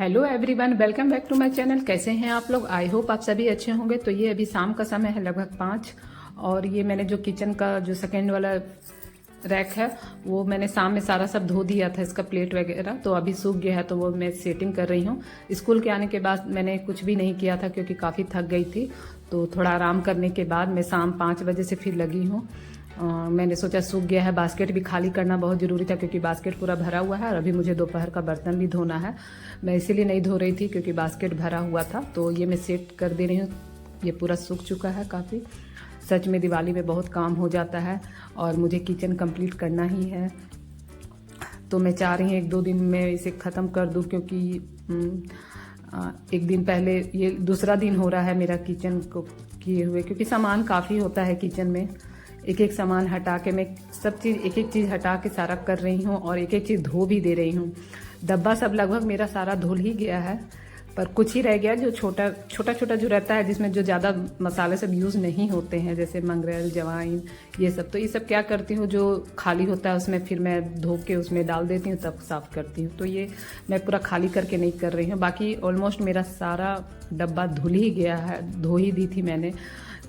Hello everyone, welcome back to my channel. कैसे हैं आप लोग? आई होप आप सभी अच्छे होंगे। तो ये अभी शाम का समय है, लगभग 5। और ये मैंने जो किचन का जो सेकेंड वाला रैक है वो मैंने शाम में सारा सब धो दिया था, इसका प्लेट वगैरह। तो अभी सूख गया है, तो वो मैं सेटिंग कर रही हूँ। स्कूल के आने के बाद मैंने कुछ भी नहीं किया था क्योंकि काफ़ी थक गई थी। तो थोड़ा आराम करने के बाद मैं शाम 5 बजे से फिर लगी हूँ। मैंने सोचा सूख गया है, बास्केट भी खाली करना बहुत ज़रूरी था क्योंकि बास्केट पूरा भरा हुआ है। और अभी मुझे दोपहर का बर्तन भी धोना है। मैं इसीलिए नहीं धो रही थी क्योंकि बास्केट भरा हुआ था। तो ये मैं सेट कर दे रही हूँ। ये पूरा सूख चुका है काफ़ी। सच में दिवाली में बहुत काम हो जाता है और मुझे किचन कंप्लीट करना ही है। तो मैं चाह रही हूँ 1-2 दिन में इसे ख़त्म कर दूँ क्योंकि एक दिन पहले ये दूसरा दिन हो रहा है मेरा किचन को किए हुए, क्योंकि सामान काफ़ी होता है किचन में। एक एक सामान हटा के मैं सब चीज़ एक एक चीज़ हटा के सारा कर रही हूँ और एक एक चीज़ धो भी दे रही हूँ। डब्बा सब लगभग मेरा सारा धुल ही गया है, पर कुछ ही रह गया जो छोटा छोटा जो रहता है, जिसमें जो ज़्यादा मसाले सब यूज़ नहीं होते हैं, जैसे मंगरेल, जवाइन, ये सब। तो ये सब क्या करती हूँ, जो खाली होता है उसमें फिर मैं धो के उसमें डाल देती हूँ, तब साफ़ करती हूँ। तो ये मैं पूरा खाली करके नहीं कर रही हूँ। बाकी ऑलमोस्ट मेरा सारा डब्बा धुल ही गया है, धो ही दी थी मैंने,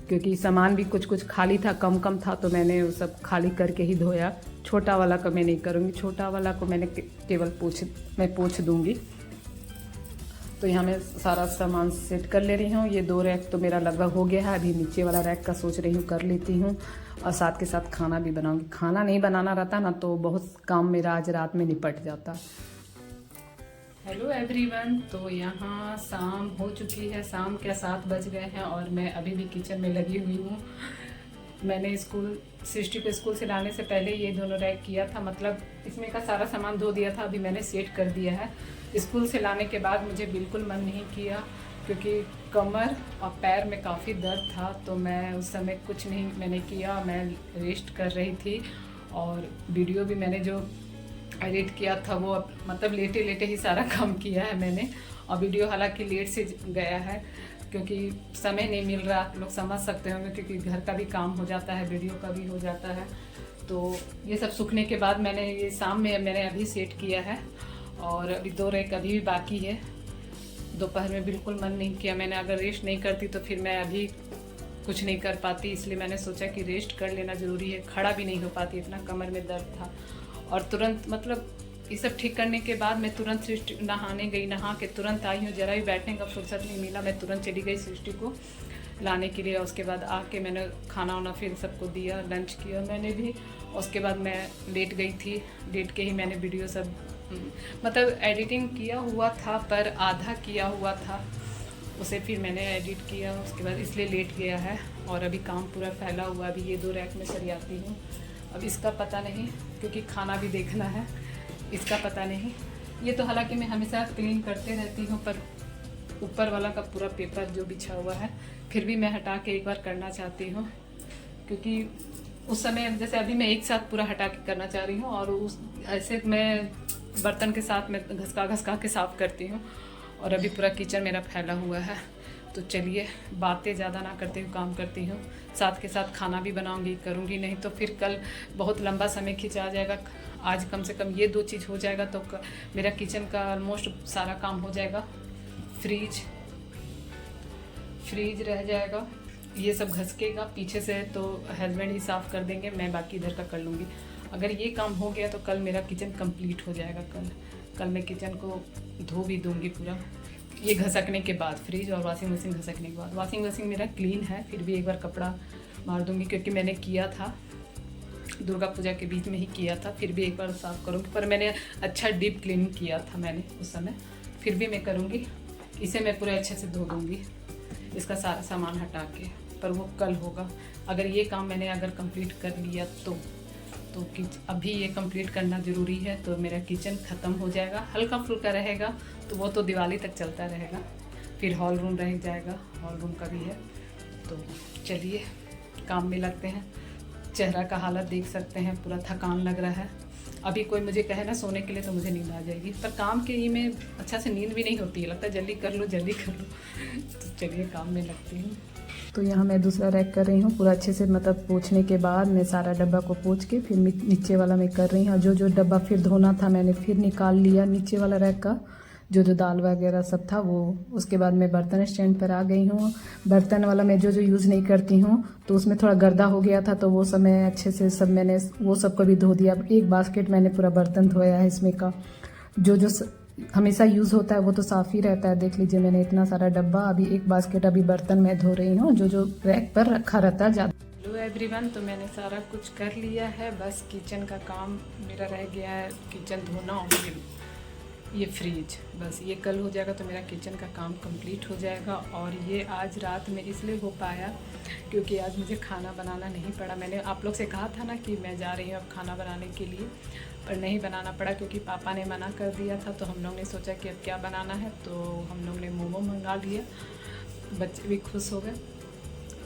क्योंकि सामान भी कुछ कुछ खाली था, कम कम था। तो मैंने वो सब खाली करके ही धोया। छोटा वाला का मैं नहीं करूँगी, छोटा वाला को मैंने केवल पोंछ दूँगी। तो यहाँ मैं सारा सामान सेट कर ले रही हूँ। ये 2 रैक तो मेरा लगभग हो गया है। अभी नीचे वाला रैक का सोच रही हूँ कर लेती हूँ, और साथ के साथ खाना भी बनाऊँगी। खाना नहीं बनाना रहता ना तो बहुत काम मेरा आज रात में निपट जाता। हेलो एवरीवन, तो यहाँ शाम हो चुकी है। शाम के 7 बज गए हैं और मैं अभी भी किचन में लगी हुई हूँ। मैंने सृष्टि को स्कूल से लाने से पहले ये दोनों रैक किया था, मतलब इसमें का सारा सामान धो दिया था। अभी मैंने सेट कर दिया है। स्कूल से लाने के बाद मुझे बिल्कुल मन नहीं किया क्योंकि कमर और पैर में काफ़ी दर्द था। तो मैं उस समय कुछ नहीं मैंने किया, मैं रेस्ट कर रही थी। और वीडियो भी मैंने जो एडिट किया था वो मतलब लेटे लेटे ही सारा काम किया है मैंने। और वीडियो हालांकि लेट से गया है क्योंकि समय नहीं मिल रहा, आप लोग समझ सकते होंगे, क्योंकि घर का भी काम हो जाता है, वीडियो का भी हो जाता है। तो ये सब सूखने के बाद मैंने ये शाम में मैंने अभी सेट किया है। और अभी 2 रैक अभी भी बाकी है। दोपहर में बिल्कुल मन नहीं किया मैंने। अगर रेस्ट नहीं करती तो फिर मैं अभी कुछ नहीं कर पाती, इसलिए मैंने सोचा कि रेस्ट कर लेना ज़रूरी है। खड़ा भी नहीं हो पाती, इतना कमर में दर्द था। और तुरंत मतलब ये सब ठीक करने के बाद मैं तुरंत सृष्टि नहाने गई, नहा के तुरंत आई हूँ। ज़रा भी बैठने का फुर्सत नहीं मिला, मैं तुरंत चली गई सृष्टि को लाने के लिए। उसके बाद आके मैंने खाना वाना फिर सबको दिया, लंच किया मैंने भी। उसके बाद मैं लेट गई थी। लेट के ही मैंने वीडियो सब मतलब एडिटिंग किया हुआ था, पर आधा किया हुआ था, उसे फिर मैंने एडिट किया उसके बाद, इसलिए लेट गया है। और अभी काम पूरा फैला हुआ। अभी ये 2 रैक में सरियाती हूँ। अब इसका पता नहीं, क्योंकि खाना भी देखना है, इसका पता नहीं। ये तो हालांकि मैं हमेशा क्लीन करते रहती हूँ, पर ऊपर वाला का पूरा पेपर जो बिछा हुआ है फिर भी मैं हटा के एक बार करना चाहती हूँ, क्योंकि उस समय जैसे अभी मैं एक साथ पूरा हटा के करना चाह रही हूँ। और उस ऐसे मैं बर्तन के साथ मैं घसका के साफ़ करती हूँ। और अभी पूरा किचन मेरा फैला हुआ है। तो चलिए बातें ज़्यादा ना करते हुए काम करती हूँ। साथ के साथ खाना भी बनाऊंगी, करूँगी, नहीं तो फिर कल बहुत लंबा समय खिंचा जाएगा। आज कम से कम ये 2 चीज़ हो जाएगा तो मेरा किचन का ऑलमोस्ट सारा काम हो जाएगा। फ्रीज रह जाएगा, ये सब घसकेगा पीछे से, तो हस्बैंड ही साफ़ कर देंगे, मैं बाकी इधर का कर लूँगी। अगर ये काम हो गया तो कल मेरा किचन कंप्लीट हो जाएगा। कल मैं किचन को धो भी दूँगी पूरा, ये घसकने के बाद। फ्रिज और वॉशिंग मशीन घसकने के बाद। वॉशिंग मशीन मेरा क्लीन है, फिर भी एक बार कपड़ा मार दूँगी क्योंकि मैंने किया था दुर्गा पूजा के बीच में ही किया था। फिर भी एक बार साफ़ करूँगी, पर मैंने अच्छा डीप क्लीन किया था मैंने उस समय। फिर भी मैं करूँगी, इसे मैं पूरे अच्छे से धो दूँगी, इसका सारा सामान हटा के। पर वो कल होगा। अगर ये काम मैंने अगर कंप्लीट कर लिया तो अभी ये कंप्लीट करना ज़रूरी है, तो मेरा किचन ख़त्म हो जाएगा। हल्का फुल्का रहेगा तो वो तो दिवाली तक चलता रहेगा। फिर हॉल रूम रह जाएगा, हॉल रूम का भी है। तो चलिए काम में लगते हैं। चेहरा का हालत देख सकते हैं, पूरा थकान लग रहा है। अभी कोई मुझे कहे ना सोने के लिए तो मुझे नींद आ जाएगी, पर काम के ही में अच्छा से नींद भी नहीं होती है, लगता है जल्दी कर लो जल्दी कर लो। तो चलिए काम में लगती हूँ। तो यहाँ मैं दूसरा रैक कर रही हूँ पूरा अच्छे से, मतलब पोंछने के बाद मैं सारा डब्बा को पोंछ के फिर नीचे वाला मैं कर रही हूँ। जो जो डब्बा फिर धोना था मैंने फिर निकाल लिया नीचे वाला रैक का, जो जो दाल वगैरह सब था वो। उसके बाद मैं बर्तन स्टैंड पर आ गई हूँ। बर्तन वाला मैं जो जो यूज़ नहीं करती हूँ तो उसमें थोड़ा गर्दा हो गया था, तो वो सब मैं अच्छे से सब मैंने वो सब को भी धो दिया। एक बास्केट मैंने पूरा बर्तन धोया है इसमें का। जो जो हमेशा यूज़ होता है वो तो साफ़ ही रहता है। देख लीजिए मैंने इतना सारा डब्बा, अभी एक बास्केट अभी बर्तन मैं धो रही हूँ, जो जो रैक पर रखा रहता है ज़्यादा। हेलो एवरीवन, तो मैंने सारा कुछ कर लिया है, बस किचन का काम मेरा रह गया है। किचन धोना और ये फ्रिज, बस ये कल हो जाएगा तो मेरा किचन का काम कंप्लीट हो जाएगा। और ये आज रात में इसलिए हो पाया क्योंकि आज मुझे खाना बनाना नहीं पड़ा। मैंने आप लोग से कहा था ना कि मैं जा रही हूँ अब खाना बनाने के लिए, पर नहीं बनाना पड़ा क्योंकि पापा ने मना कर दिया था। तो हम लोग ने सोचा कि अब क्या बनाना है, तो हम लोग ने मोमो मंगा लिया, बच्चे भी खुश हो गए,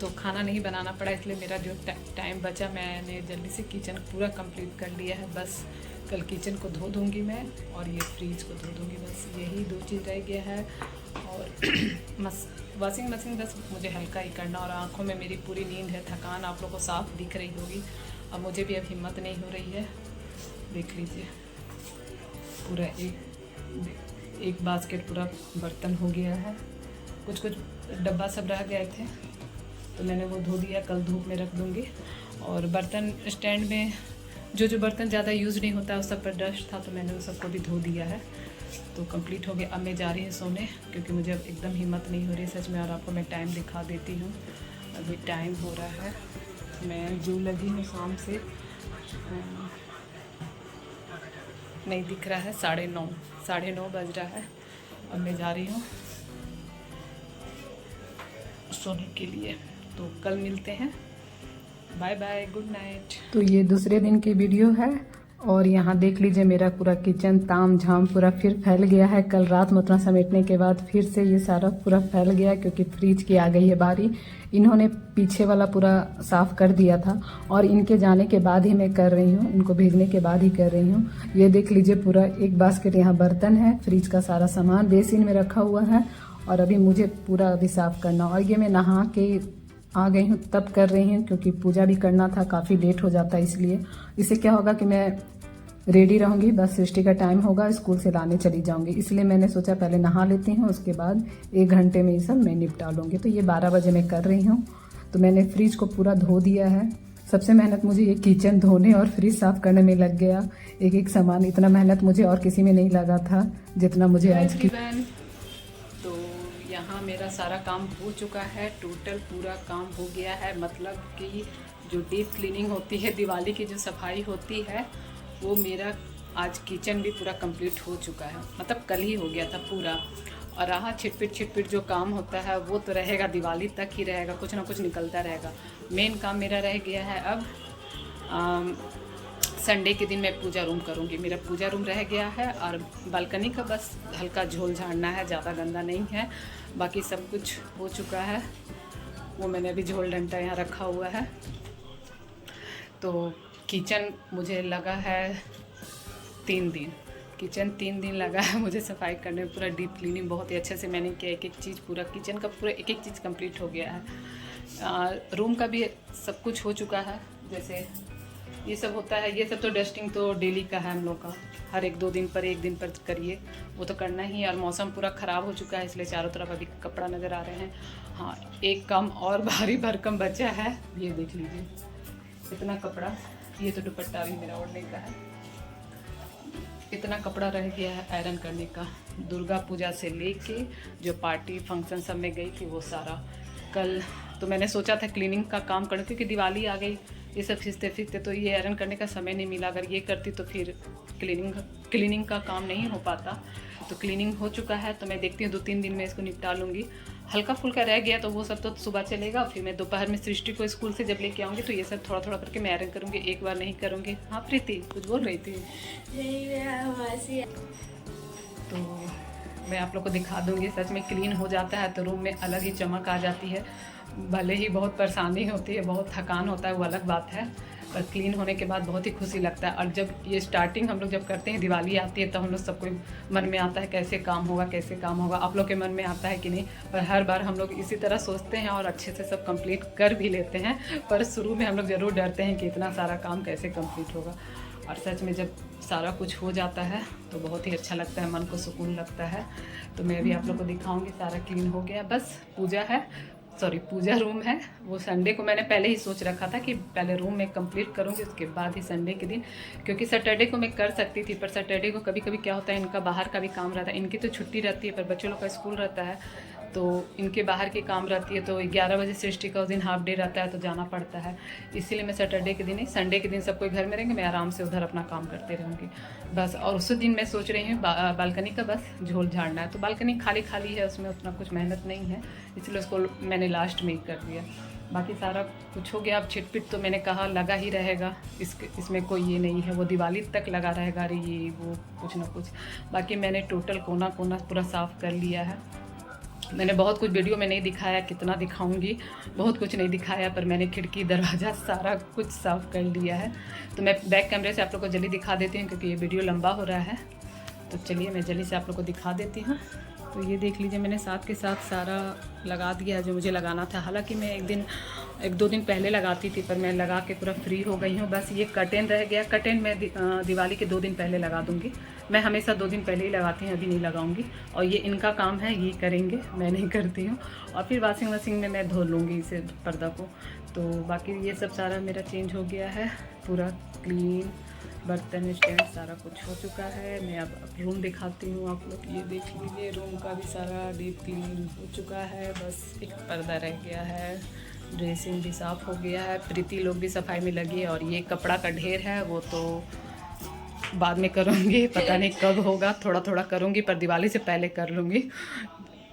तो खाना नहीं बनाना पड़ा। इसलिए मेरा जो टाइम बचा मैंने जल्दी से किचन पूरा कंप्लीट कर लिया है। बस कल किचन को धो दूंगी मैं और ये फ्रिज को धो दूंगी, बस यही दो चीज़ रह गया है। और वॉशिंग मशीन बस मुझे हल्का ही करना। और आँखों में मेरी पूरी नींद है, थकान आप लोगों को साफ दिख रही होगी। अब मुझे भी अब हिम्मत नहीं हो रही है। देख लीजिए पूरा एक बास्केट पूरा बर्तन हो गया है। कुछ कुछ डब्बा सब रह गए थे तो मैंने वो धो दिया, कल धूप में रख दूँगी। और बर्तन स्टैंड में जो जो बर्तन ज़्यादा यूज़ नहीं होता उस सब पर डस्ट था तो मैंने उस सबको भी धो दिया है। तो कंप्लीट हो गया। अब मैं जा रही हूँ सोने क्योंकि मुझे अब एकदम हिम्मत नहीं हो रही सच में। और आपको मैं टाइम दिखा देती हूँ, अभी टाइम हो रहा है, मैं जू लगी हूँ शाम से, नहीं दिख रहा है, 9:30 बज रहा है। अब मैं जा रही हूँ सोने के लिए, तो कल मिलते हैं, बाय बाय, गुड नाइट। तो ये दूसरे दिन की वीडियो है और यहाँ देख लीजिए मेरा पूरा किचन ताम झाम पूरा फिर फैल गया है। कल रात में उतना समेटने के बाद फिर से ये सारा पूरा फैल गया क्योंकि फ्रिज की आ गई है बारी। इन्होंने पीछे वाला पूरा साफ़ कर दिया था और इनके जाने के बाद ही मैं कर रही हूँ, इनको भेजने के बाद ही कर रही हूँ। ये देख लीजिए पूरा एक बास्केट यहाँ बर्तन है, फ्रिज का सारा सामान बेसिन में रखा हुआ है और अभी मुझे पूरा अभी साफ़ करना। और ये मैं नहा के आ गई हूँ तब कर रही हूँ क्योंकि पूजा भी करना था, काफ़ी लेट हो जाता है इसलिए। इससे क्या होगा कि मैं रेडी रहूँगी, बस सृष्टि का टाइम होगा स्कूल से लाने चली जाऊँगी, इसलिए मैंने सोचा पहले नहा लेती हूँ, उसके बाद 1 घंटे में ये सब मैं निपटा लूँगी। तो ये 12 बजे मैं कर रही हूँ। तो मैंने फ्रिज को पूरा धो दिया है। सबसे मेहनत मुझे ये किचन धोने और फ्रिज साफ़ करने में लग गया। एक एक सामान, इतना मेहनत मुझे और किसी में नहीं लगा था जितना मुझे आज की। तो यहाँ मेरा सारा काम हो चुका है, टोटल पूरा काम हो गया है। मतलब कि जो डीप क्लीनिंग होती है, दिवाली की जो सफाई होती है, वो मेरा आज किचन भी पूरा कंप्लीट हो चुका है। मतलब कल ही हो गया था पूरा। और रहा छिटपिट जो काम होता है वो तो रहेगा, दिवाली तक ही रहेगा, कुछ ना कुछ निकलता रहेगा। मेन काम मेरा रह गया है अब संडे के दिन मैं पूजा रूम करूँगी। मेरा पूजा रूम रह गया है और बालकनी का बस हल्का झोल झाड़ना है, ज़्यादा गंदा नहीं है, बाकी सब कुछ हो चुका है। वो मैंने अभी झोल डंडा यहाँ रखा हुआ है। तो किचन मुझे लगा है 3 दिन, किचन 3 दिन लगा है मुझे सफाई करने में। पूरा डीप क्लीनिंग बहुत ही अच्छे से मैंने किया, एक चीज़ पूरा किचन का पूरा एक चीज़ कंप्लीट हो गया है। रूम का भी सब कुछ हो चुका है। जैसे ये सब होता है, ये सब तो डस्टिंग तो डेली का है हम लोग का, हर 1-2 दिन पर 1 दिन पर करिए, वो तो करना ही है। और मौसम पूरा ख़राब हो चुका है इसलिए चारों तरफ अभी कपड़ा नज़र आ रहे हैं। हाँ, एक काम और भारी भरकम बचा है, ये देख लीजिए इतना कपड़ा। ये तो दुपट्टा भी मेरा ओढ़ने का है। इतना कपड़ा रह गया है आयरन करने का, दुर्गा पूजा से लेके जो पार्टी फंक्शन सब में गई थी वो सारा। कल तो मैंने सोचा था क्लीनिंग का काम करने, क्योंकि दिवाली आ गई, ये सब खींचते तो ये आयरन करने का समय नहीं मिला। अगर ये करती तो फिर क्लीनिंग का काम नहीं हो पाता। तो क्लीनिंग हो चुका है, तो मैं देखती हूँ 2-3 दिन में इसको निपटा लूँगी। हल्का फुल्का रह गया तो वो सब तो सुबह चलेगा, फिर मैं दोपहर में सृष्टि को स्कूल से जब लेके आऊँगी तो ये सब थोड़ा थोड़ा करके मैं आयरन करूँगी, एक बार नहीं करूँगी। हाँ प्रीति कुछ बोल रही थी? तो मैं आप लोग को दिखा दूँगी, सच में क्लीन हो जाता है तो रूम में अलग ही चमक आ जाती है। भले ही बहुत परेशानी होती है, बहुत थकान होता है, वो अलग बात है, पर क्लीन होने के बाद बहुत ही खुशी लगता है। और जब ये स्टार्टिंग हम लोग जब करते हैं, दिवाली आती है, तो हम लोग सबको मन में आता है कैसे काम होगा कैसे काम होगा। आप लोग के मन में आता है कि नहीं? पर हर बार हम लोग इसी तरह सोचते हैं और अच्छे से सब कंप्लीट कर भी लेते हैं। पर शुरू में हम लोग ज़रूर डरते हैं कि इतना सारा काम कैसे कंप्लीट होगा। और सच में जब सारा कुछ हो जाता है तो बहुत ही अच्छा लगता है, मन को सुकून लगता है। तो मैं भी आप लोग को दिखाऊंगी। सारा क्लीन हो गया, बस पूजा है, सॉरी पूजा रूम है, वो संडे को मैंने पहले ही सोच रखा था कि पहले रूम में कंप्लीट करूँगी, उसके बाद ही संडे के दिन, क्योंकि सैटरडे को मैं कर सकती थी, पर सैटरडे को कभी कभी क्या होता है, इनका बाहर का भी काम रहता है। इनकी तो छुट्टी रहती है पर बच्चों लोग का स्कूल रहता है, तो इनके बाहर की काम रहती है। तो 11 बजे सृष्टि का उस दिन हाफ डे रहता है तो जाना पड़ता है, इसीलिए मैं सैटरडे के दिन ही, संडे के दिन सब कोई घर में रहेंगे, मैं आराम से उधर अपना काम करते रहूँगी बस। और उस दिन मैं सोच रही हूँ बालकनी का बस झोल झाड़ना है, तो बालकनी खाली खाली है, उसमें उतना कुछ मेहनत नहीं है, इसलिए उसको मैंने लास्ट में ही कर दिया। बाकी सारा कुछ हो गया। अब छिटपिट तो मैंने कहा लगा ही रहेगा, इसमें कोई ये नहीं है, वो दिवाली तक लगा रहेगा, अरे ये वो कुछ ना कुछ। बाकी मैंने टोटल कोना कोना पूरा साफ़ कर लिया है। मैंने बहुत कुछ वीडियो में नहीं दिखाया, कितना दिखाऊंगी, बहुत कुछ नहीं दिखाया, पर मैंने खिड़की दरवाज़ा सारा कुछ साफ़ कर लिया है। तो मैं बैक कैमरे से आप लोग को जल्दी दिखा देती हूँ, क्योंकि ये वीडियो लंबा हो रहा है। तो चलिए मैं जल्दी से आप लोग को दिखा देती हूँ। तो ये देख लीजिए, मैंने साथ के साथ सारा लगा दिया है जो मुझे लगाना था। हालांकि मैं एक दो दिन पहले लगाती थी, पर मैं लगा के पूरा फ्री हो गई हूँ। बस ये कर्टेन रह गया, कर्टेन मैं दिवाली के 2 दिन पहले लगा दूँगी। मैं हमेशा 2 दिन पहले ही लगाती हूँ, अभी नहीं लगाऊंगी। और ये इनका काम है, ये करेंगे, मैं नहीं करती हूँ। और फिर वॉशिंग मशीन में मैं धो लूँगी इसे, पर्दा को। तो बाकी ये सब सारा मेरा चेंज हो गया है, पूरा क्लीन, बर्तन स्टैंड सारा कुछ हो चुका है। मैं अब रूम दिखाती हूँ आप लोग, ये देख लीजिए, रूम का भी सारा डीप क्लीन हो चुका है, बस एक पर्दा रह गया है। ड्रेसिंग भी साफ़ हो गया है, प्रीति लोग भी सफाई में लगी है। और ये कपड़ा का ढेर है, वो तो बाद में करूँगी, पता नहीं कब होगा, थोड़ा थोड़ा करूँगी, पर दिवाली से पहले कर लूँगी।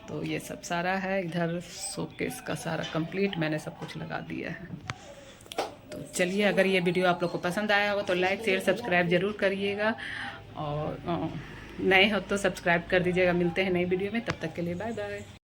तो ये सब सारा है, इधर शोकेस का सारा कंप्लीट मैंने सब कुछ लगा दिया है। तो चलिए, अगर ये वीडियो आप लोग को पसंद आया होगा तो लाइक शेयर सब्सक्राइब ज़रूर करिएगा, और नए हो तो सब्सक्राइब कर दीजिएगा। मिलते हैं नई वीडियो में, तब तक के लिए बाय बाय।